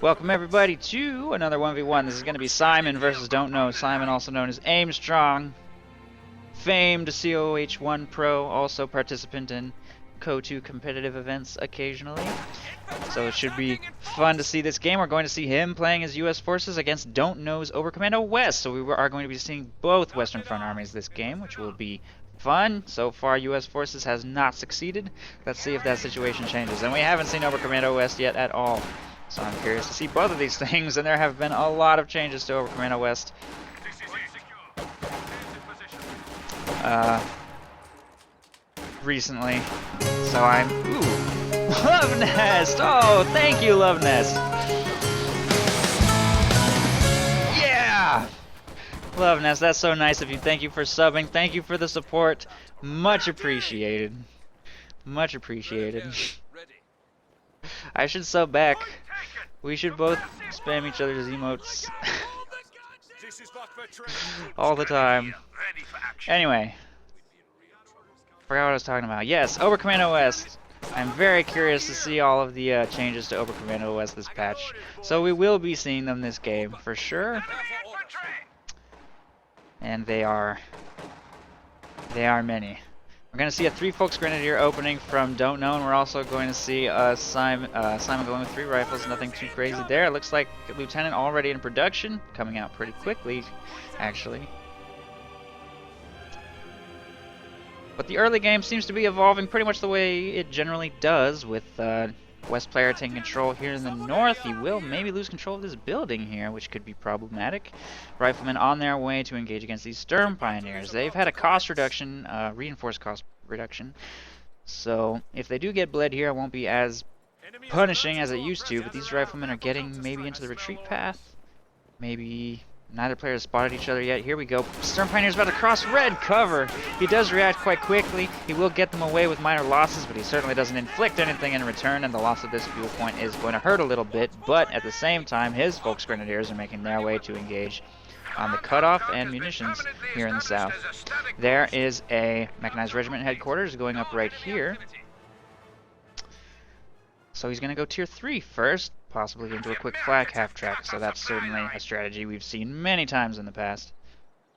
Welcome everybody to another 1v1. This is going to be Simon versus Don'tKnow. Simon, also known as Aim Strong, famed COH1 Pro, also participant in CO2 competitive events occasionally. So it should be fun to see this game. We're going to see him playing as US forces against Don'tKnow's Oberkommando West. So we are going to be seeing both Western Front armies this game, which will be fun. So far, US forces has not succeeded. Let's see if that situation changes. And we haven't seen Oberkommando West yet at all. So I'm curious to see both of these things, and there have been a lot of changes to Oberkommando West. Recently. So I'm... Ooh! Love Nest! Oh, thank you, Love Nest! Yeah! Love Nest, that's so nice of you. Thank you for subbing. Thank you for the support. Much appreciated. Much appreciated. I should sub back. We should both spam each other's emotes all the time. Anyway, forgot what I was talking about. Yes, Oberkommando West. I'm very curious to see all of the changes to Oberkommando West this patch. So we will be seeing them this game for sure. And they are many. We're going to see a 3 Volksgrenadier opening from Don'tKnow, and we're also going to see Simon going with 3 rifles. Nothing too crazy there. It looks like Lieutenant already in production, coming out pretty quickly, actually. But the early game seems to be evolving pretty much the way it generally does, with West player taking control here in the north. He will maybe lose control of this building here, which could be problematic. Riflemen on their way to engage against these Sturm Pioneers. They've had a cost reduction, reinforced cost reduction. So if they do get bled here, it won't be as punishing as it used to. But these riflemen are getting maybe into the retreat path. Maybe neither player has spotted each other yet. Here we go. Sturm Pioneer's about to cross red cover. He does react quite quickly. He will get them away with minor losses, but he certainly doesn't inflict anything in return, and the loss of this fuel point is going to hurt a little bit. But at the same time, his Volksgrenadiers are making their way to engage on the cutoff and munitions here in the south. There is a mechanized regiment headquarters going up right here. So he's going to go tier 3 first, possibly into a quick flak half-track, so that's certainly a strategy we've seen many times in the past.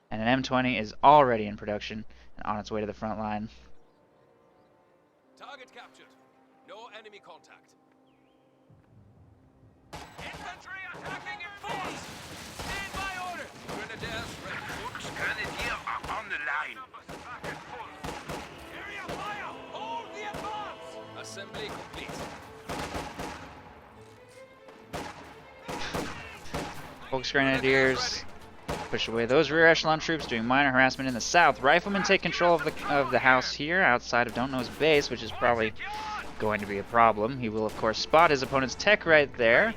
And an M20 is already in production and on its way to the front line. Target captured. No enemy contact. Infantry attacking in force! Stand by order! Grenadiers ready. Grenadier are on the line. Area fire! Hold the advance! Assembly complete. Volksgrenadiers push away those rear echelon troops, doing minor harassment in the south. Riflemen take control of the house here outside of Don'tKnow's base, which is probably going to be a problem. He will, of course, spot his opponent's tech right there,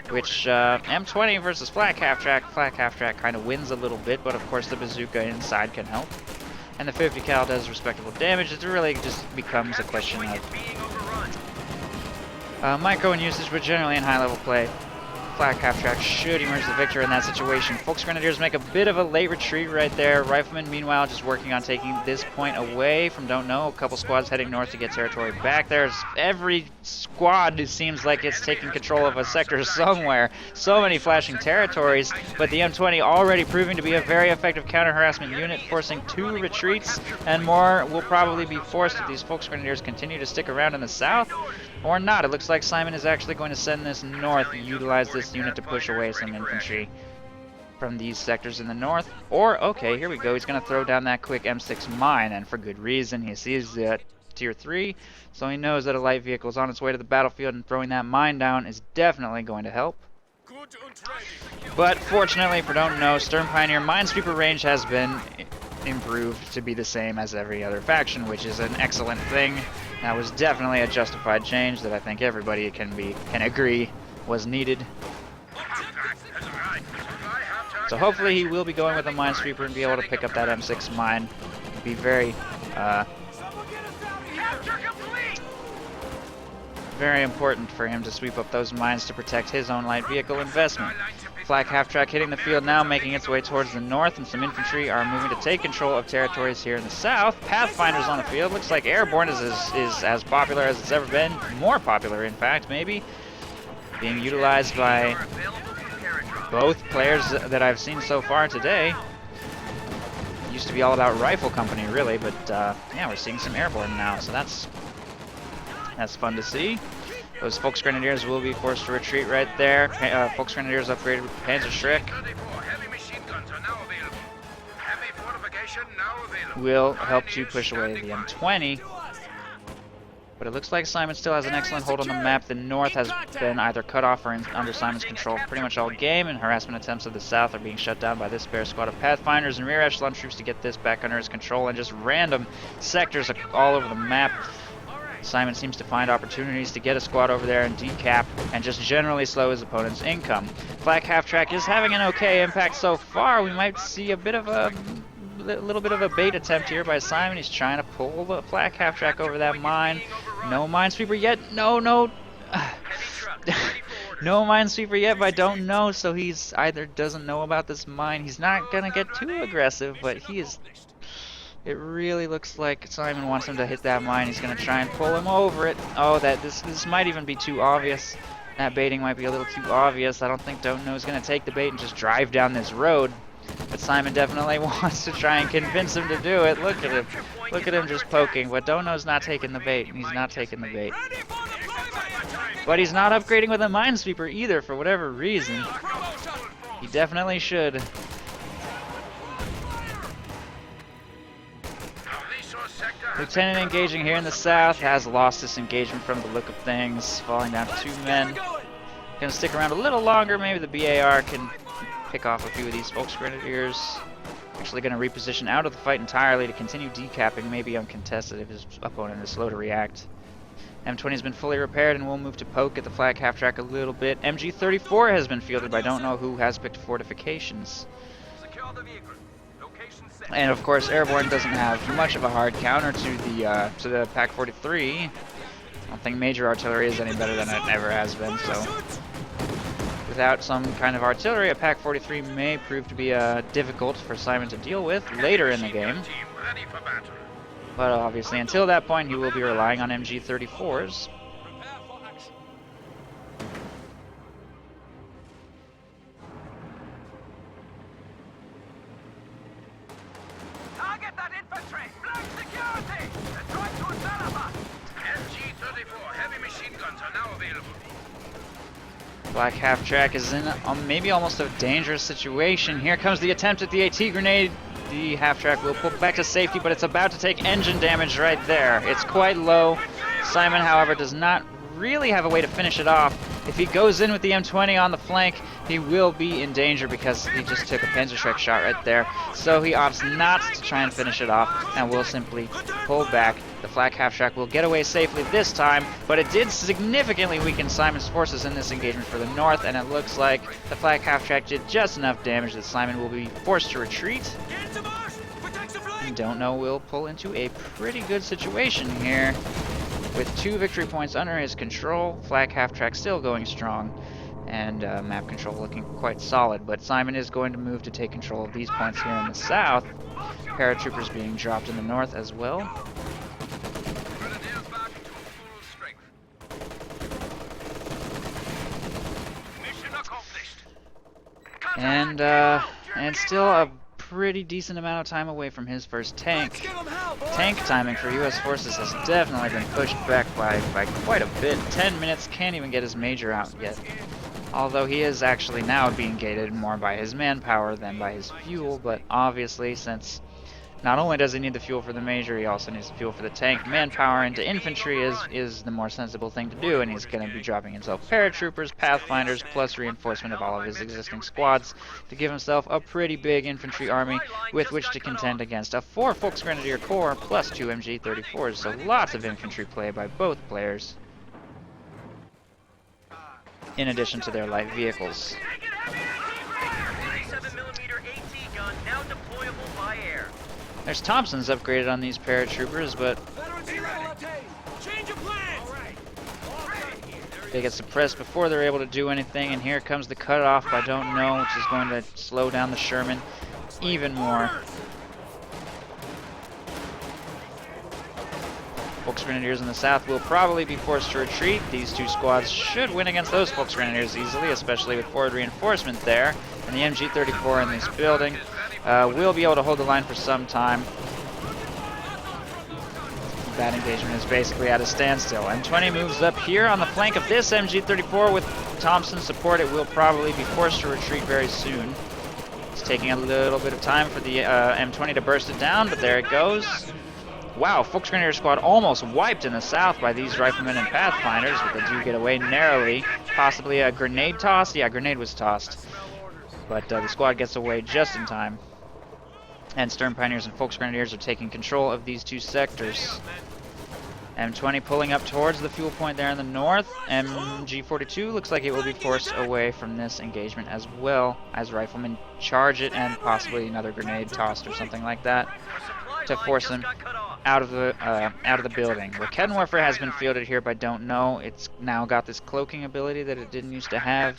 which M20 versus flak half-track. Flak half-track kind of wins a little bit, but of course the bazooka inside can help. And the 50 cal does respectable damage. It really just becomes a question of micro and usage, but generally in high-level play, flak half-track should emerge the victor in that situation. Volksgrenadiers make a bit of a late retreat right there. Riflemen, meanwhile, just working on taking this point away from Don'tKnow. A couple squads heading north to get territory back. There's every squad, it seems like it's taking control of a sector somewhere. So many flashing territories, but the M20 already proving to be a very effective counter-harassment unit, forcing 2 retreats, and more will probably be forced if these Volksgrenadiers continue to stick around in the south. Or not. It looks like Simon is actually going to send this north, utilize this unit to push away some infantry from these sectors in the north. Or, okay, here we go. He's going to throw down that quick M6 mine, and for good reason. He sees tier 3, so he knows that a light vehicle is on its way to the battlefield, and throwing that mine down is definitely going to help. But fortunately for Don'tKnow, Sturm Pioneer minesweeper range has been improved to be the same as every other faction, which is an excellent thing. That was definitely a justified change that I think everybody can agree was needed. So hopefully he will be going with a minesweeper and be able to pick up that M6 mine. It'd be very important for him to sweep up those mines to protect his own light vehicle investment. Flak half-track hitting the field now, making its way towards the north, and some infantry are moving to take control of territories here in the south. Pathfinders on the field. Looks like Airborne is as popular as it's ever been. More popular, in fact, maybe. being utilized by both players that I've seen so far today. Used to be all about rifle company, really, but yeah, we're seeing some airborne now, so that's fun to see. Those Volksgrenadiers will be forced to retreat right there. Volksgrenadiers upgraded with Panzerschreck. Will help to push away the M20. But it looks like Simon still has an excellent hold on the map. The north has been either cut off or under Simon's control pretty much all game, and harassment attempts of the south are being shut down by this spare squad of Pathfinders and rear echelon troops to get this back under his control, and just random sectors all over the map. Simon seems to find opportunities to get a squad over there and decap and just generally slow his opponent's income. Flak Half-Track is having an okay impact so far. We might see a bit of a little bit of a bait attempt here by Simon. He's trying to pull the Flak Half-Track over that mine. No minesweeper yet. No. No minesweeper yet by Don'tKnow, so he's either doesn't know about this mine. He's not going to get too aggressive, but he is... It really looks like Simon wants him to hit that mine. He's going to try and pull him over it. Oh, this might even be too obvious. That baiting might be a little too obvious. I don't think Don'tKnow is going to take the bait and just drive down this road. But Simon definitely wants to try and convince him to do it. Look at him. Look at him just poking. But Don'tKnow's not taking the bait. He's not taking the bait. But he's not upgrading with a minesweeper either for whatever reason. He definitely should. Lieutenant engaging here in the south has lost this engagement from the look of things, falling down to 2 men. Gonna stick around a little longer. Maybe the BAR can pick off a few of these Volksgrenadiers. Actually gonna reposition out of the fight entirely to continue decapping, maybe uncontested if his opponent is slow to react. M20 has been fully repaired and will move to poke at the Flak Half-Track a little bit. MG34 has been fielded by Don'tKnow, who has picked fortifications. And of course, airborne doesn't have much of a hard counter to the Pak-43. I don't think major artillery is any better than it ever has been. So, without some kind of artillery, a Pak-43 may prove to be difficult for Simon to deal with later in the game. But obviously, until that point, he will be relying on MG34s. Black Half-Track is in maybe almost a dangerous situation. Here comes the attempt at the AT grenade. The Half-Track will pull back to safety, but it's about to take engine damage right there. It's quite low. Simon, however, does not really have a way to finish it off. If he goes in with the M20 on the flank, he will be in danger because he just took a Panzerschreck shot right there. So he opts not to try and finish it off and will simply pull back. The Flak Half-Track will get away safely this time, but it did significantly weaken Simon's forces in this engagement for the north, and it looks like the Flak Half-Track did just enough damage that Simon will be forced to retreat. And Don'tKnow will pull into a pretty good situation here. With 2 victory points under his control, Flak Half-Track still going strong, and map control looking quite solid. But Simon is going to move to take control of these points here in the south. Paratroopers being dropped in the north as well. And still a pretty decent amount of time away from his first tank. Tank timing for U.S. forces has definitely been pushed back by quite a bit. 10 minutes, can't even get his major out yet. Although he is actually now being gated more by his manpower than by his fuel, but obviously since not only does he need the fuel for the major, he also needs the fuel for the tank. Manpower into infantry is the more sensible thing to do, and he's going to be dropping himself paratroopers, pathfinders, plus reinforcement of all of his existing squads to give himself a pretty big infantry army with which to contend against a 4 Volksgrenadier Corps plus 2 MG34s, so lots of infantry play by both players, in addition to their light vehicles. 37mm AT gun now deployable by air. There's Thompsons upgraded on these paratroopers, but they get suppressed before they're able to do anything, and here comes the cutoff by Don'tKnow, which is going to slow down the Sherman even more. Volksgrenadiers in the south will probably be forced to retreat. These two squads should win against those Volksgrenadiers easily, especially with forward reinforcement there. And the MG34 in this building will be able to hold the line for some time. That engagement is basically at a standstill. M20 moves up here on the flank of this MG34 with Thompson's support. It will probably be forced to retreat very soon. It's taking a little bit of time for the M20 to burst it down, but there it goes. Wow, Volksgrenadier squad almost wiped in the south by these riflemen and pathfinders, but they do get away narrowly. Possibly a grenade toss? Yeah, grenade was tossed. But the squad gets away just in time. And Stern Pioneers and Volksgrenadiers are taking control of these two sectors. M20 pulling up towards the fuel point there in the north. MG42 looks like it will be forced away from this engagement as well, as riflemen charge it and possibly another grenade tossed or something like that to force them out of the building. Rocket warfare has been fielded here by Don'tKnow. It's now got this cloaking ability that it didn't used to have.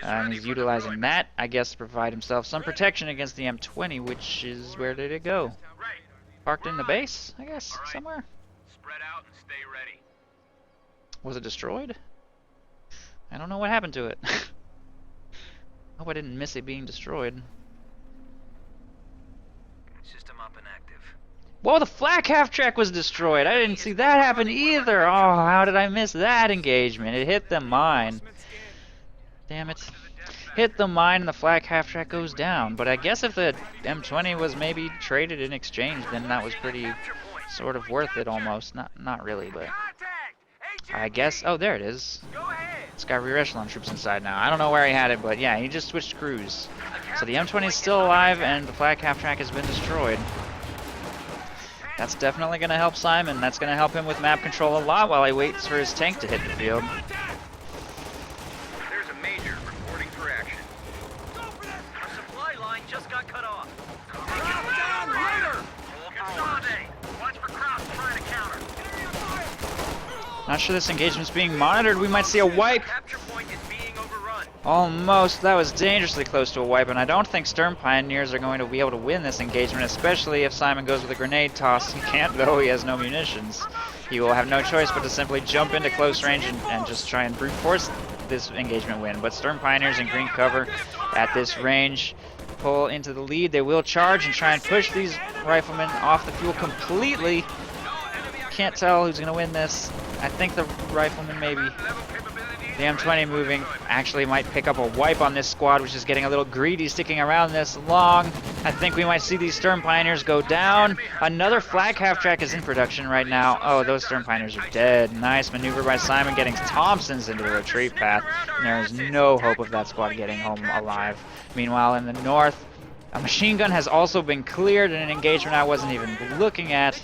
And he's utilizing that, I guess, to provide himself some protection against the M20, which is, where did it go? Parked in the base, I guess, somewhere. Spread out and stay ready. Was it destroyed? I don't know what happened to it. Hope I didn't miss it being destroyed. System up and active. Whoa, the flak half-track was destroyed! I didn't see that happen either! Oh, how did I miss that engagement? It hit the mine. Damn it. Hit the mine and the flak half-track goes down. But I guess if the M20 was maybe traded in exchange, then that was pretty sort of worth it almost. Not really, but I guess. Oh, there it is. It's got rear echelon troops inside now. I don't know where he had it, but yeah, he just switched crews. So the M20 is still alive and the flak half-track has been destroyed. That's definitely going to help Simon. That's going to help him with map control a lot while he waits for his tank to hit the field. There's a major reporting for action. Our supply line just got cut off. Consolidate. Watch for Kraus trying to counter. Not sure this engagement's being monitored. We might see a wipe. Capture point is being overrun. Almost. That was dangerously close to a wipe, and I don't think Stern Pioneers are going to be able to win this engagement, especially if Simon goes with a grenade toss. He can't, though. He has no munitions. He will have no choice but to simply jump into close range and just try and brute force this engagement win. But Stern Pioneers in green cover at this range pull into the lead. They will charge and try and push these riflemen off the fuel completely. Can't tell who's going to win this. I think the riflemen maybe. The M20 moving actually might pick up a wipe on this squad, which is getting a little greedy sticking around this long. I think we might see these Stern Pioneers go down. Another flak half-track is in production right now. Oh, those Stern Pioneers are dead. Nice maneuver by Simon getting Thompson's into the retreat path. And there is no hope of that squad getting home alive. Meanwhile, in the north, a machine gun has also been cleared in an engagement I wasn't even looking at.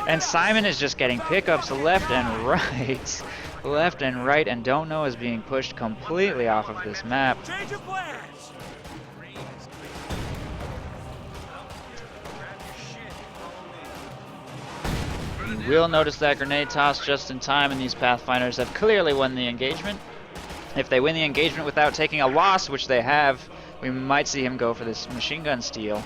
And Simon is just getting pickups left and right. Left and right, and Don'tKnow is being pushed completely off of this map. You will notice that grenade toss just in time, and these Pathfinders have clearly won the engagement. If they win the engagement without taking a loss, which they have, we might see him go for this machine gun steal.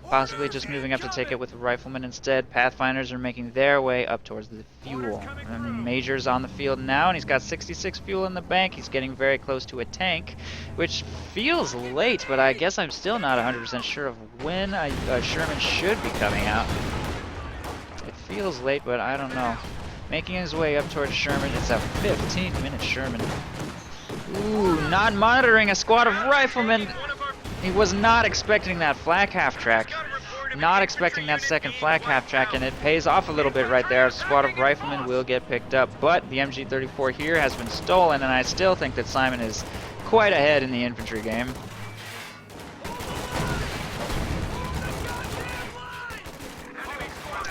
Possibly just moving up to take it with riflemen instead. Pathfinders are making their way up towards the fuel. And Major's on the field now, and he's got 66 fuel in the bank. He's getting very close to a tank, which feels late, but I guess I'm still not 100% sure of when a Sherman should be coming out. It feels late, but I don't know. Making his way up towards Sherman. It's a 15-minute Sherman. Ooh, not monitoring a squad of riflemen. He was not expecting that flak half-track. Not expecting that second flak half-track, and it pays off a little bit right there. A squad of riflemen will get picked up, but the MG34 here has been stolen, and I still think that Simon is quite ahead in the infantry game.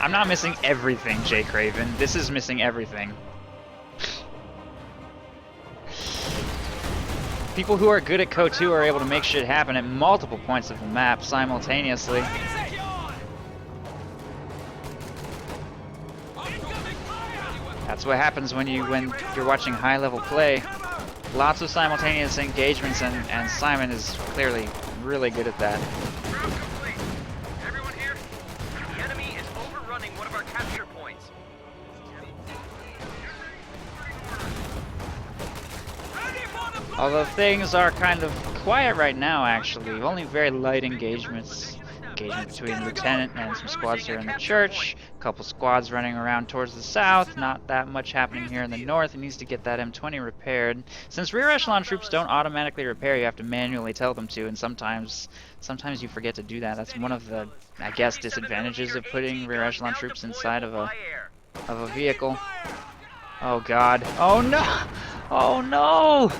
I'm not missing everything, Jay Craven. This is missing everything. People who are good at KO2 are able to make shit happen at multiple points of the map simultaneously. That's what happens when you're watching high-level play. Lots of simultaneous engagements, and Simon is clearly really good at that. Although things are kind of quiet right now, actually. Only very light engagements. Engagement between Lieutenant and some squads here in the church. A couple squads running around towards the south. Not that much happening here in the north. He needs to get that M20 repaired. Since rear echelon troops don't automatically repair, you have to manually tell them to, and sometimes you forget to do that. That's one of the, I guess, disadvantages of putting rear echelon troops inside of a vehicle. Oh god. Oh no! Oh no!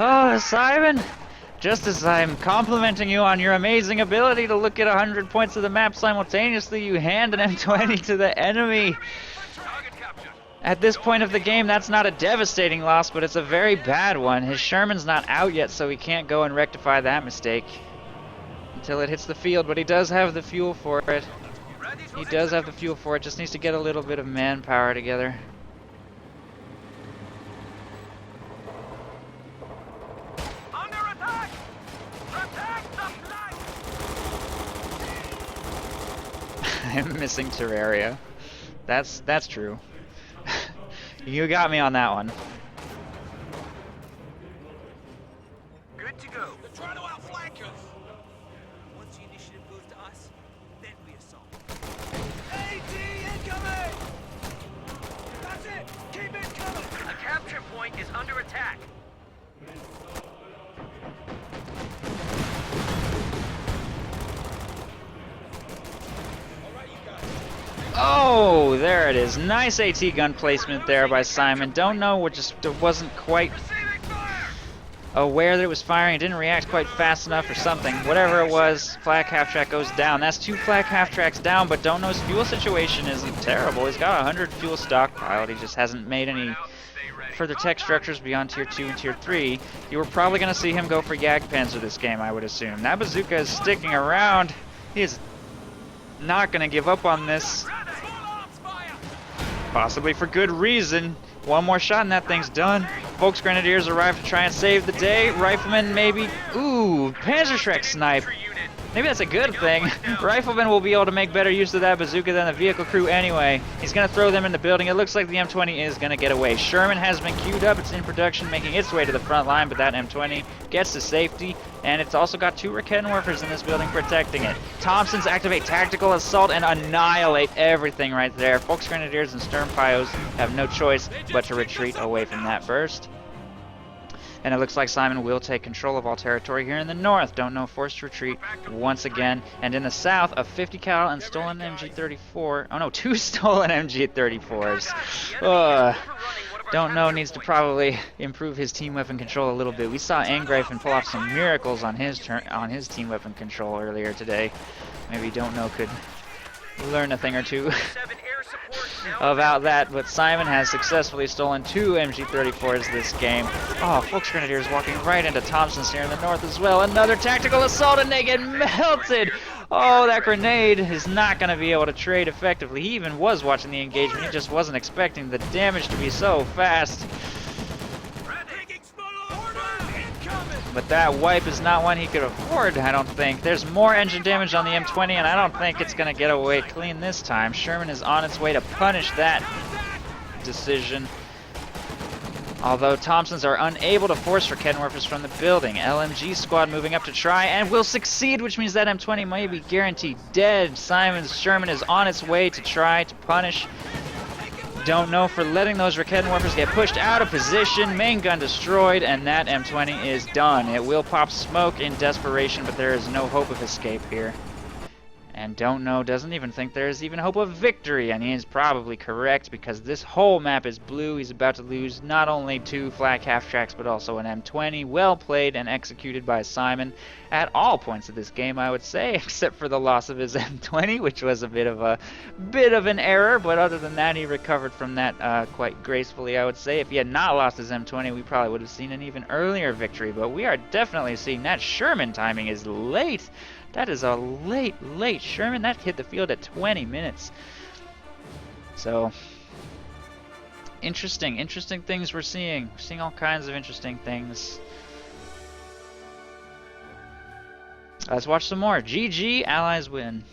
Oh, Simon! Just as I'm complimenting you on your amazing ability to look at 100 points of the map simultaneously, you hand an M20 to the enemy. At this point of the game, that's not a devastating loss, but it's a very bad one. His Sherman's not out yet, so he can't go and rectify that mistake until it hits the field, but he does have the fuel for it. He does have the fuel for it, just needs to get a little bit of manpower together. I'm missing Terraria. That's true. You got me on that one. Good to go. They're trying to outflank us. Once the initiative goes to us, then we assault. AT incoming! That's it! Keep it coming! A capture point is under attack. Oh, there it is. Nice AT gun placement there by Simon. Don't know, just wasn't quite aware that it was firing. It didn't react quite fast enough or something. Whatever it was, flak half track goes down. That's 2 flak half tracks down, but Don't Know's fuel situation isn't terrible. He's got 100 fuel stockpiled. He just hasn't made any further tech structures beyond tier 2 and tier 3. You were probably going to see him go for Jagdpanzer this game, I would assume. That bazooka is sticking around. He is not going to give up on this. Possibly for good reason. One more shot and that thing's done. Folks Grenadiers arrive to try and save the day. Riflemen maybe... Ooh, Panzerschreck snipe. Maybe that's a good thing. Riflemen will be able to make better use of that bazooka than the vehicle crew anyway. He's going to throw them in the building. It looks like the M20 is going to get away. Sherman has been queued up. It's in production, making its way to the front line, but that M20 gets to safety, and it's also got 2 Rakettenwerfers in this building protecting it. Thompsons activate tactical assault and annihilate everything right there. Folks Grenadiers and Stern Pios have no choice but to retreat away from that burst. And it looks like Simon will take control of all territory here in the north. Don't Know forced to retreat once again. And in the south, a 50 cal and stolen MG34. Oh no, 2 stolen MG34s. Don't Know needs to probably improve his team weapon control a little bit. We saw Angreifen pull off some miracles on his team weapon control earlier today. Maybe Don't Know could learn a thing or two about that, but Simon has successfully stolen 2 MG34s this game. Oh, Folks Grenadiers walking right into Thompson's here in the north as well. Another tactical assault and they get melted! Oh, that grenade is not going to be able to trade effectively. He even was watching the engagement. He just wasn't expecting the damage to be so fast. But that wipe is not one he could afford, I don't think. There's more engine damage on the M20, and I don't think it's going to get away clean this time. Sherman is on its way to punish that decision. Although Thompsons are unable to force Rakettenwerfers from the building. LMG squad moving up to try and will succeed, which means that M20 may be guaranteed dead. Simon's Sherman is on its way to try to punish Don't Know for letting those Rakettenwerfers get pushed out of position. Main gun destroyed, and that M20 is done. It will pop smoke in desperation, but there is no hope of escape here. And Don't Know doesn't even think there is even hope of victory, and he is probably correct because this whole map is blue. He's about to lose not only 2 flak half tracks, but also an M20. Well played and executed by Simon at all points of this game, I would say, except for the loss of his M20, which was a bit of an error. But other than that, he recovered from that quite gracefully, I would say. If he had not lost his M20, we probably would have seen an even earlier victory. But we are definitely seeing that Sherman timing is late. That is a late Sherman. That hit the field at 20 minutes. So, interesting things we're seeing. We're seeing all kinds of interesting things. Let's watch some more. GG, Allies win.